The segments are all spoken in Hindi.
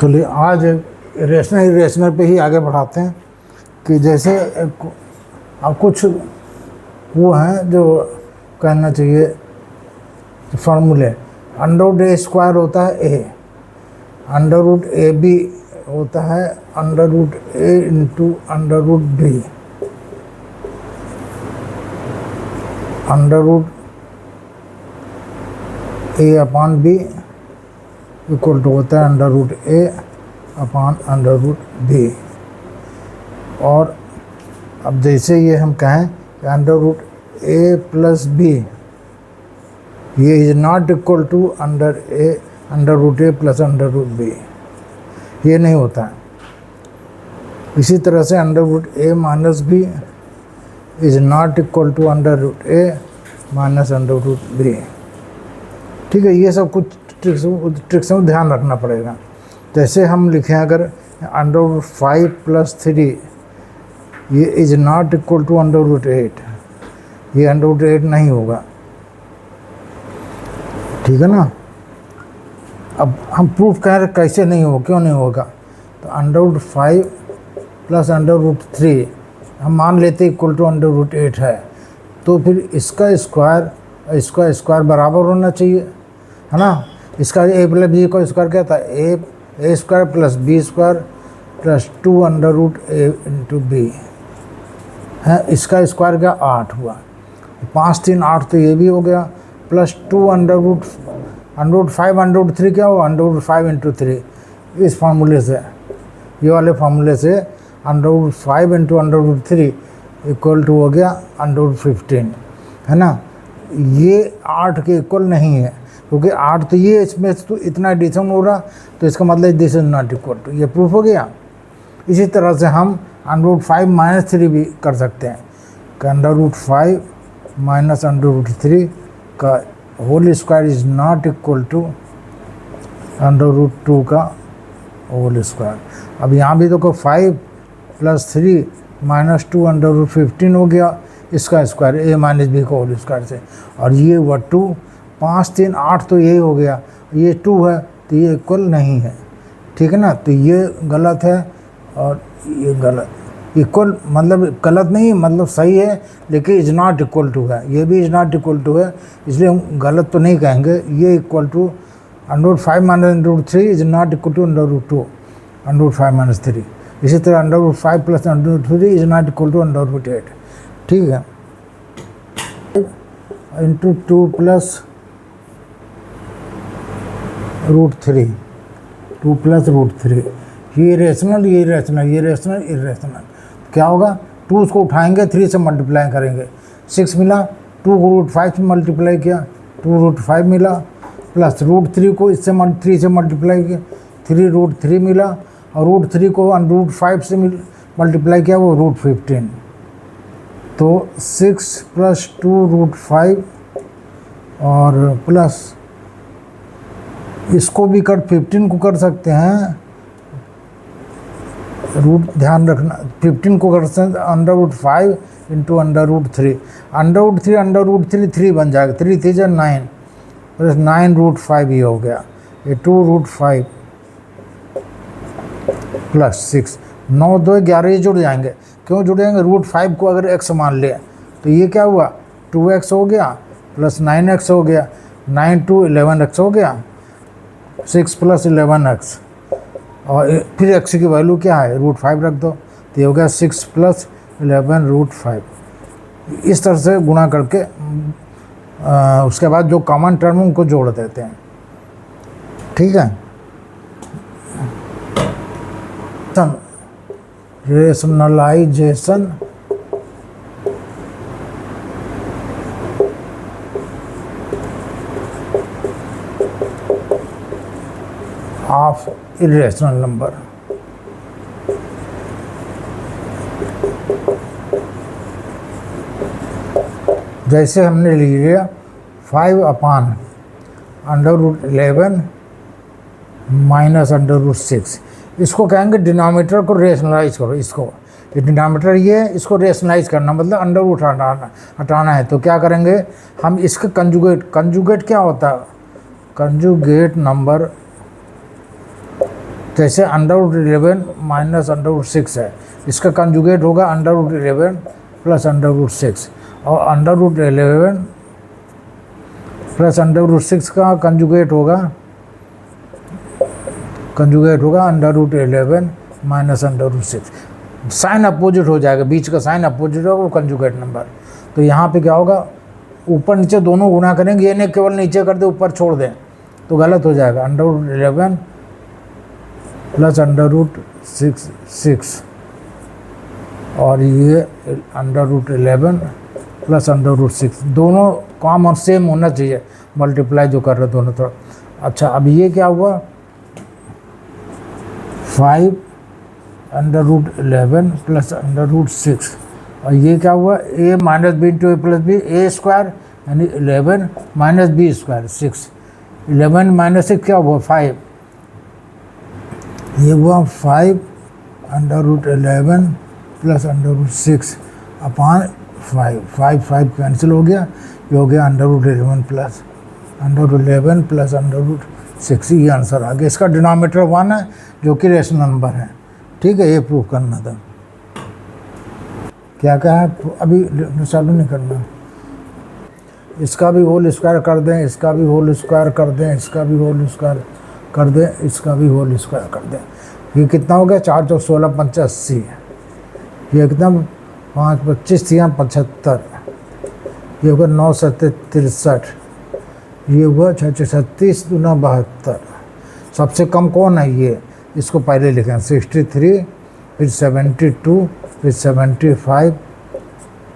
चलिए आज रेशनल इरेशनल पे ही आगे बढ़ाते हैं कि जैसे अब कुछ वो हैं जो कहना चाहिए फार्मूले। अंडर रूट ए स्क्वायर होता है a, under root a b होता है under root A into under root b, under root a upon b equal to होता है under root a upon under root b. और अब जैसे ये हम कहें कि under root a plus b ये is not equal to under root a plus under root b, ये नहीं होता है। इसी तरह से under root a minus B is not equal to under root a minus under root b. ठीक है, ये सब कुछ ट्रिक्स में ध्यान रखना पड़ेगा। जैसे हम लिखें अगर अंडर रूट 5 प्लस 3 ये is not equal to under root 8, ये अंडर रूट 8 नहीं होगा। ठीक है ना। अब हम प्रूफ कह रहे कैसे नहीं हो, क्यों नहीं होगा, तो under root 5 plus under root 3 हम मान लेते इक्वल टू अंडर रूट 8 है, तो फिर इसका स्क्वायर बराबर होना चाहिए, है ना। इसका ए प्लस बी का स्क्वायर क्या था, A square plus B square plus 2 under root A into B है। इसका स्क्वायर क्या 8 हुआ, 5 3 8 तो ये भी हो गया, plus 2 under root 5 under root 3 क्या हुआ अंडर रूट 5 इंटू 3। इस फार्मूले से, ये वाले फार्मूले से under root 5 into under root 3 equal to हो गया अंडर रूट 15, है ना। ये 8 के इक्वल नहीं है, क्योंकि 8 तो ये इसमें तो इतना एडिशन हो रहा, तो इसका मतलब this is not equal to, ये प्रूफ हो गया। इसी तरह से हम अंडर रूट 5 माइनस 3 भी कर सकते हैं कि under root 5 minus under root 3 का whole square is not equal to under root 2 का होल स्क्वायर। अब यहाँ भी देखो 5 प्लस 3 माइनस 2 अंडर रूट 15 हो गया इसका स्क्वायर, ए माइनस बी का होल स्क्वायर से, और ये हुआ 2 5 3 8 तो यही हो गया, ये 2 है तो ये इक्वल नहीं है। ठीक है ना, तो ये गलत है और ये गलत। इक्वल मतलब गलत नहीं, मतलब सही है, लेकिन इज नॉट इक्वल टू है, ये भी इज नॉट इक्वल टू है, इसलिए हम गलत तो नहीं कहेंगे। ये equal to under root 5 minus under root 3 is not equal to under root 2 under root 5 minus 3। इसी तरह under root 5 plus under root 3 is not equal to under root 8। ठीक है, into 2 plus root 3, 2 plus root 3, ये रेशनल ये रेशनल ये रेशनल इरेशनल। क्या होगा, 2 उसको उठाएंगे 3 से मल्टीप्लाई करेंगे, 6 मिला, 2 को रूट 5 से मल्टीप्लाई किया 2 रूट 5 मिला, प्लस रूट 3 को इससे 3 से मल्टीप्लाई किया 3 रूट 3 मिला, और रूट 3 को रूट 5 से मल्टीप्लाई किया वो रूट 15। तो 6 प्लस 2 रूट 5 और प्लस इसको भी 15 को कर सकते हैं, रूट ध्यान रखना, 15 को कर सकते हैं under root 5 into under root 3, under root 3 3 बन जाएगा, 3 3 जा 9 प्लस 9 रूट 5 ये हो गया, ये 2 रूट 5 प्लस 6, 9 2 11 ये जुड़ जाएंगे। क्यों जुड़ेंगे, रूट 5 को अगर x मान लिया तो ये क्या हुआ 2x हो गया प्लस 9x हो गया, 9 2 11x हो गया, 6 प्लस 11x, और फिर x की वैल्यू क्या है रूट 5 रख दो, तो ये हो गया 6 प्लस 11 रूट 5। इस तरह से गुणा करके उसके बाद जो कॉमन टर्म उनको जोड़ देते हैं। ठीक है, रेशनलाइजेशन ऑफ इरेशनल नंबर। जैसे हमने लिया 5 upon under root 11 minus under root 6, इसको कहेंगे डिनोमिनेटर को रेशनलाइज करो। इसको ये डिनोमिनेटर ये है, इसको रेशनलाइज करना मतलब अंडर रूट हटाना है। तो क्या करेंगे हम, इसका कंजुगेट क्या होता है, कंजुगेट नंबर जैसे √11 माइनस √6 है, इसका कंजुगेट होगा √11 प्लस √6, और √11 प्लस √6 का कंजुगेट होगा √11 माइनस √6। साइन अपोजिट हो जाएगा, बीच का साइन अपोजिट होगा, वो कंजुगेट नंबर। तो यहाँ पे क्या होगा, ऊपर नीचे दोनों गुना करेंगे, ये नहीं केवल नीचे कर दे ऊपर छोड़ दें तो गलत हो जाएगा। √11 प्लस √6 और ये √11 प्लस √6, दोनों कॉमन सेम होना चाहिए, मल्टीप्लाई जो कर रहे दोनों तरफ। अच्छा, अब ये क्या हुआ, 5 √11 प्लस √6, और ये क्या हुआ, a minus b into a plus b, a square यानी 11 माइनस बी स्क्वायर 6, 11 माइनस 6 क्या हुआ 5, ये हुआ 5 √11 प्लस √6 अपॉन 5 कैंसिल हो गया, ये हो गया √11 प्लस √6, ये आंसर आ गया। इसका डिनोमिनेटर 1 है जो कि रेशनल नंबर है। ठीक है, ये प्रूव करना था। क्या क्या है, अभी चालू नहीं करना। इसका भी होल स्क्वायर कर दें, इसका भी होल स्क्वायर कर दें, इसका भी होल स्क्वायर कर दें, इसका भी होल स्क्वायर कर दें। ये कितना हो गया, 4 × 16 = 85, ये कितना 5 × 25 = 75, ये होगा 9 × 7 = 63, ये हुआ 6 × 36 = 72। सबसे कम कौन है, ये इसको पहले लिखें, 63, फिर 72, फिर 75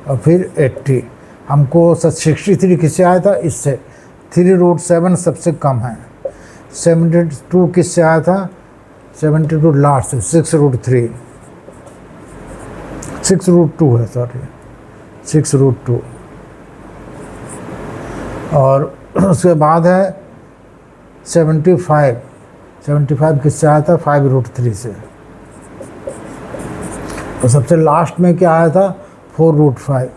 और फिर 80। हमको 63 किससे आया था, इससे 3√7 सबसे कम है। 72 किससे आया था, 72 लास्ट है, 6√3, 6√2 है, सॉरी 6√2। और उसके बाद है 75 किससे आया था, 5√3 से। और सबसे लास्ट में क्या आया था, 4√5,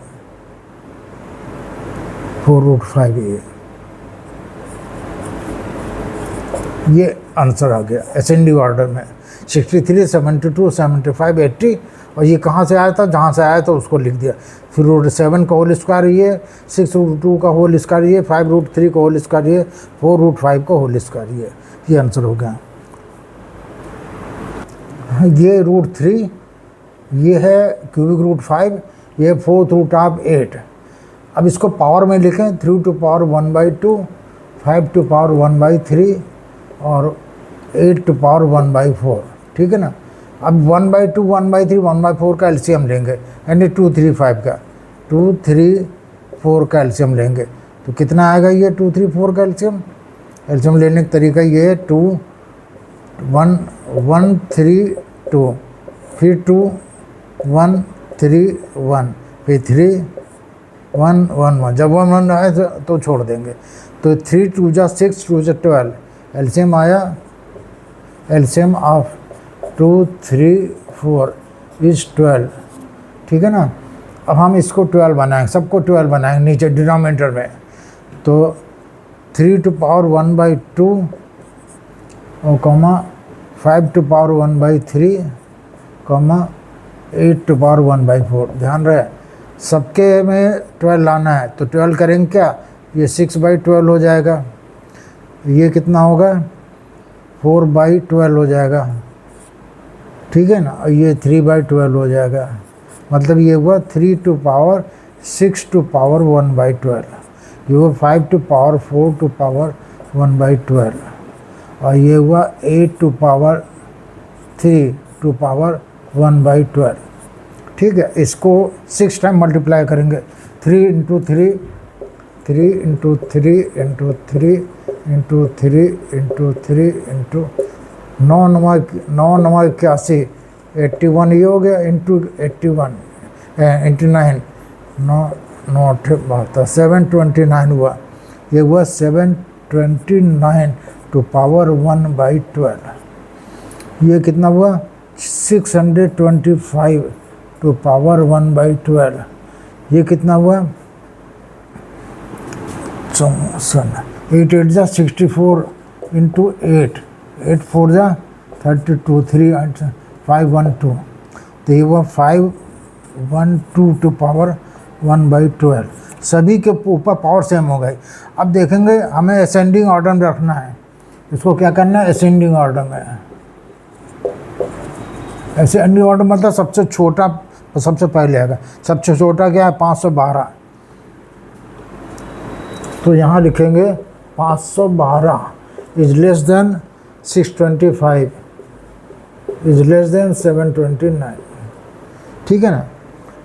ये आंसर आ गया असेंडिंग ऑर्डर में। 63, 72, 75, 80, और ये कहाँ से आया था, जहाँ से आया था उसको लिख दिया। फिर √7 का होल स्क्वायर ये, 6√2 का होल स्क्वायर ये, 5√3 का होल स्क्वायर ये, 4√5 का होल स्क्वायर ये आंसर हो गया। ये √3, ये है क्यूबिक √5, ये 4√8। अब इसको पावर में लिखें, 3 टू पावर 1/2, 5 टू पावर 1/3 और 8 टू पावर 1/4। ठीक है ना। अब 1/2, 1/3, 1/4 का एलसीएम लेंगे, यानी 235 का 234 का एलसीएम लेंगे तो कितना आएगा, ये 234 का एलसीएम लेने का तरीका ये है 2 1 1 3 2, फिर 2 1 3 1, फिर 3 1 1 1, जब 1 1 आए तो छोड़ देंगे। तो 3 2 = 6, 2 = 12, एलसीएम आया, एलसीएम ऑफ 2 3 4 इज 12। ठीक है ना। अब हम इसको 12 बनाएंगे, सबको 12 बनाएंगे नीचे डिनोमिनेटर में। तो 3 टू पावर 1/2 और comma 5 to power 1/3 comma 8 to power 1/4। ध्यान रहे सबके में 12 लाना है, तो 12 करेंगे क्या, ये 6/12 हो जाएगा, ये कितना होगा 4/12 हो जाएगा। ठीक है ना। और ये 3/12 हो जाएगा, मतलब ये हुआ 3 टू पावर 6 टू पावर 1/12, ये हुआ 5 टू पावर 4 टू पावर 1/12, और ये हुआ 8 टू पावर 3 टू पावर 1/12। ठीक है। इसको 6 टाइम मल्टीप्लाई करेंगे, 3 × 3 3 × 3 × 3 × 3 × 3 × 9 9 81, 81 ये हो गया, इंटू 81 इंटू 9 9 9 72, 729 हुआ, ये हुआ 729 टू पावर 1/12। ये कितना हुआ 625 टू पावर 1/12। ये कितना हुआ 8 8 = 64 इंटू 8 8 4 = 32 3 8 512, तो ये हुआ 512 टू पावर 1/12। सभी के ऊपर पावर सेम हो गई। अब देखेंगे हमें असेंडिंग ऑर्डर में रखना है, इसको क्या करना है, असेंडिंग ऑर्डर में। असेंडिंग ऑर्डर मतलब सबसे छोटा सबसे पहले आएगा। सबसे छोटा क्या है, 512, तो यहाँ लिखेंगे 512 is less than 625 is less than 729, ठीक है ना।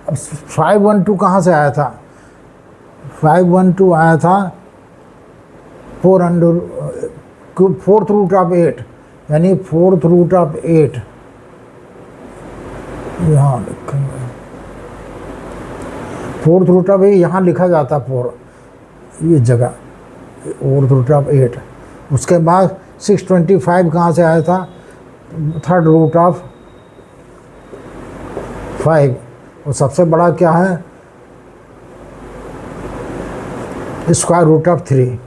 अब 512 कहाँ से आया था, 512 आया था 4th रूट ऑफ 8, यानी 4th रूट ऑफ 8, यहाँ लिखेंगे 4th रूट ऑफ 8, यहाँ लिखा जाता 4, ये जगह 4th रूट ऑफ 8। उसके बाद 625 कहाँ से आया था, 3rd रूट ऑफ 5, और सबसे बड़ा क्या है, स्क्वायर रूट ऑफ 3,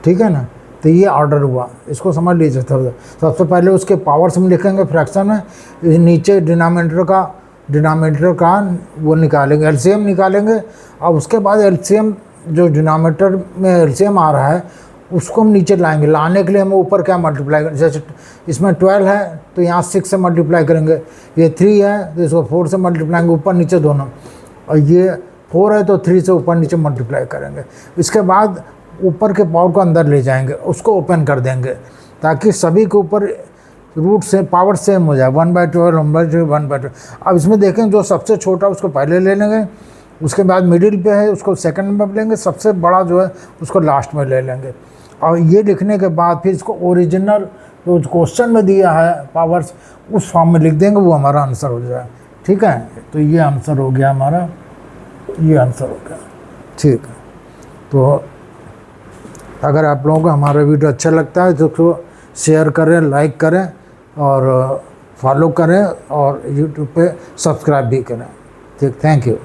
ठीक है ना। तो ये ऑर्डर हुआ, इसको समझ लीजिए। सबसे पहले उसके पावर्स में लिखेंगे फ्रैक्शन में, नीचे डिनोमिनेटर का वो निकालेंगे, एलसीएम निकालेंगे। और उसके बाद एलसीएम जो डिनोमिनेटर में एलसीएम आ रहा है उसको हम नीचे लाएंगे। लाने के लिए हम ऊपर क्या मल्टीप्लाई करें, जैसे इसमें 12 है तो यहाँ 6 से मल्टीप्लाई करेंगे, ये 3 है तो इसको 4 से मल्टीप्लाई करेंगे, ऊपर नीचे दोनों, और ये 4 है तो 3 से ऊपर नीचे मल्टीप्लाई करेंगे। इसके बाद ऊपर के पावर को अंदर ले जाएंगे, उसको ओपन कर देंगे ताकि सभी के ऊपर रूट से पावर सेम हो जाए, 1/12 1/12 1/12। अब इसमें देखें जो सबसे छोटा उसको पहले ले लेंगे, उसके बाद मिडिल पे है उसको सेकंड में लेंगे, सबसे बड़ा जो है उसको लास्ट में ले लेंगे। और ये लिखने के बाद फिर इसको ओरिजिनल जो क्वेश्चन में दिया है पावर्स उस फॉर्म में लिख देंगे, वो हमारा आंसर हो जाए, ठीक है। तो ये आंसर हो गया हमारा, ये आंसर हो गया, ठीक है। तो अगर आप लोगों को हमारा वीडियो अच्छा लगता है तो उसको शेयर करें, लाइक करें और फॉलो करें और यूट्यूब पे सब्सक्राइब भी करें, ठीक। Thank you.